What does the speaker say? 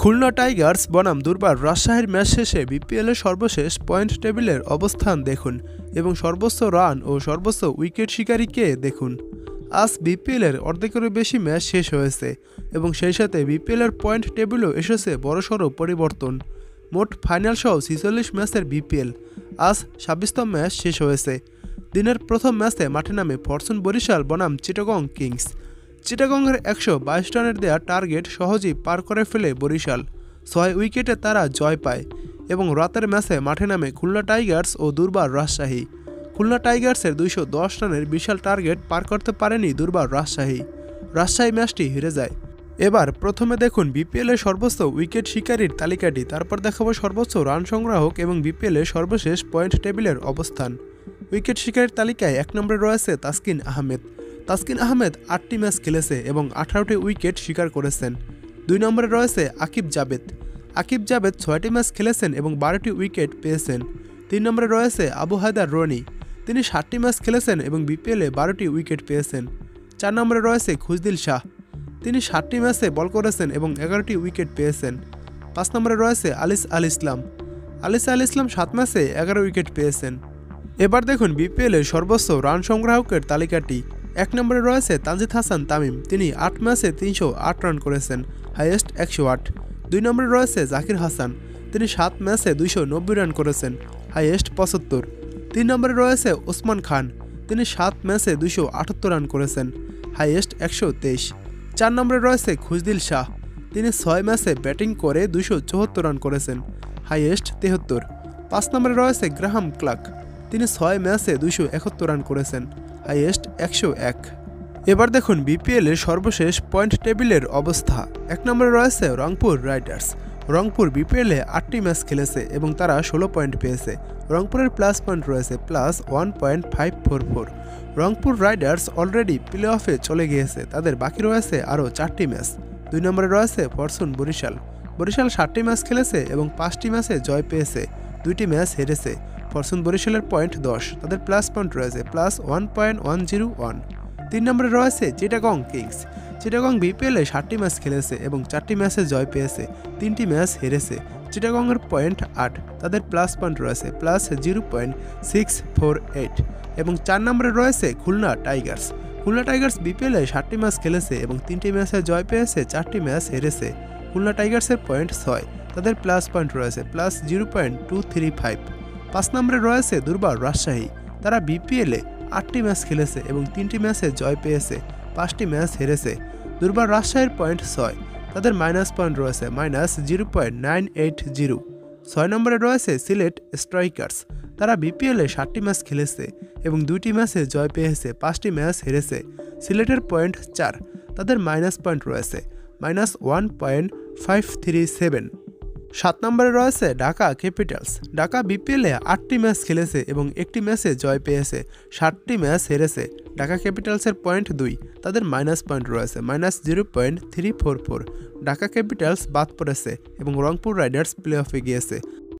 Khulna Tigers বনাম দুর্বার রাজশাহীর ম্যাচ শেষে বিপিএলের সর্বশেষ পয়েন্ট টেবিলের অবস্থান দেখুন এবং সর্বোচ্চ রান ও সর্বোচ্চ উইকেট শিকারীকে দেখুন। আজ বিপিএলের অর্ধেকেরও বেশি ম্যাচ শেষ হয়েছে এবং সেই সাথে বিপিএলের পয়েন্ট টেবিলও এসেছে বড়সড় পরিবর্তন। মোট ফাইনাল সহ ৪৬ ম্যাচের বিপিএল আজ ২৬তম ম্যাচ শেষ হয়েছে। দিনের প্রথম ম্যাচে মাঠে নামে ফরচুন বরিশাল বনাম চিটাগং কিংস। চিটাগংয়ের ১২২ রানের দেয়া টার্গেট সহজেই পার করে ফেলে বরিশাল। ৬ উইকেটে তারা জয় পায় এবং রাতের ম্যাচে মাঠে নামে খুলনা টাইগার্স ও দুর্বার রাজশাহী। খুলনা টাইগার্সের ২১০ রানের বিশাল টার্গেট পার করতে পারেনি দুর্বার রাজশাহী। রাজশাহী ম্যাচটি হেরে যায়। এবার প্রথমে দেখুন বিপিএলের সর্বোচ্চ উইকেট শিকারীর তালিকাটি, তারপর দেখাবো সর্বোচ্চ রান সংগ্রাহক এবং বিপিএলের সর্বশেষ পয়েন্ট টেবিলের অবস্থান। উইকেট শিকারীর তালিকায় ১ নম্বরে রয়েছে তাসকিন আহমেদ। তাসকিন আহমেদ ৮টি ম্যাচ খেলেছে এবং ১৮টি উইকেট শিকার করেছেন। ২ নম্বরে রয়েছে আকিব জাবেদ। আকিব জাবেদ ৬টি ম্যাচ খেলেছেন এবং ১২টি উইকেট পেয়েছেন। ৩ নম্বরে রয়েছে আবু হায়দার রনি। তিনি ৭টি ম্যাচ খেলেছেন এবং বিপিএলে ১২টি উইকেট পেয়েছেন। ৪ নম্বরে রয়েছে খুজদিল শাহ। তিনি ৭টি ম্যাচে বল করেছেন এবং ১১টি উইকেট পেয়েছেন। ৫ নম্বরে রয়েছে আলিস আল ইসলাম। আলিস আল ইসলাম ৭ ম্যাচে ১১ উইকেট পেয়েছেন। এবার দেখুন বিপিএলের সর্বোচ্চ রান সংগ্রাহকের তালিকাটি। ১ নম্বরে রয়েছে তানজিদ হাসান তামিম। তিনি ৮ ম্যাচে ৩০৮ রান করেছেন, হাইয়েস্ট ১০৮। ২ নম্বরে রয়েছে জাকির হাসান। তিনি ৭ ম্যাচে ২৯০ রান করেছেন, হাইয়েস্ট ৭৫। ৩ নম্বরে রয়েছে ওসমান খান। তিনি ৭ ম্যাচে ২৭৮ রান করেছেন, হাইয়েস্ট ১২৩। ৪ নম্বরে রয়েছে খুজদিল শাহ। তিনি ৬ ম্যাচে ব্যাটিং করে ২৭৪ রান করেছেন, হাইয়েস্ট ৭৩। ৫ নম্বরে রয়েছে গ্রাহাম ক্লার্ক। তিনি ৬ ম্যাচে ২৭১ রান করেছেন, হাইয়েস্ট ১০১। এবার দেখুন বিপিএলের সর্বশেষ পয়েন্ট টেবিলের অবস্থা। ১ নম্বরে রয়েছে রংপুর রাইডার্স। রংপুর বিপিএলে ৮টি ম্যাচ খেলেছে এবং তারা ১৬ পয়েন্ট পেয়েছে। রংপুরের প্লাস পয়েন্ট রয়েছে +1.544। রংপুর রাইডার্স অলরেডি প্লে অফে চলে গিয়েছে, তাদের বাকি রয়েছে আরও 4টি ম্যাচ। ২ নম্বরে রয়েছে ফরচুন বরিশাল। বরিশাল ৭টি ম্যাচ খেলেছে এবং ৫টি ম্যাচে জয় পেয়েছে, ২টি ম্যাচ হেরেছে। ফরচুন বরিশালের পয়েন্ট ১০, তাদের প্লাস পয়েন্ট রয়েছে +1.101। ৩ নম্বরে রয়েছে চিটাগং কিংস। চিটাগং বিপিএলে ৭টি ম্যাচ খেলেছে এবং 4টি ম্যাচে জয় পেয়েছে, 3টি ম্যাচ হেরেছে। চিটাগংয়ের পয়েন্ট ৮, তাদের প্লাস পয়েন্ট রয়েছে +0.648। এবং ৪ নম্বরে রয়েছে খুলনা টাইগার্স। খুলনা টাইগার্স বিপিএলে ৭টি ম্যাচ খেলেছে এবং 3টি ম্যাচে জয় পেয়েছে, 4টি ম্যাচ হেরেছে। খুলনা টাইগার্সের পয়েন্ট ৬, তাদের প্লাস পয়েন্ট রয়েছে +0.235। ৫ নম্বরে রয়েছে দুর্বার রাজশাহী। তারা বিপিএলে ৮টি ম্যাচ খেলেছে এবং 3টি ম্যাচে জয় পেয়েছে, 5টি ম্যাচ হেরেছে। দুর্বার রাজশাহীর পয়েন্ট ৬, তাদের মাইনাস পয়েন্ট রয়েছে -0.980। ৬ নম্বরে রয়েছে সিলেট স্ট্রাইকার্স। তারা বিপিএলে ৭টি ম্যাচ খেলেছে এবং 2টি ম্যাচে জয় পেয়েছে, 5টি ম্যাচ হেরেছে। সিলেটের পয়েন্ট ৪, তাদের মাইনাস পয়েন্ট রয়েছে -1.537। ৭ নম্বরে রয়েছে ঢাকা ক্যাপিটালস। ঢাকা বিপিএলে ৮টি ম্যাচ খেলেছে এবং 1টি ম্যাচে জয় পেয়েছে, 7টি ম্যাচ হেরেছে। ঢাকা ক্যাপিটালসের পয়েন্ট ২, তাদের মাইনাস পয়েন্ট রয়েছে -0.344। ঢাকা ক্যাপিটালস বাদ পড়েছে এবং রংপুর রাইডার্স প্লে অফে গিয়েছে।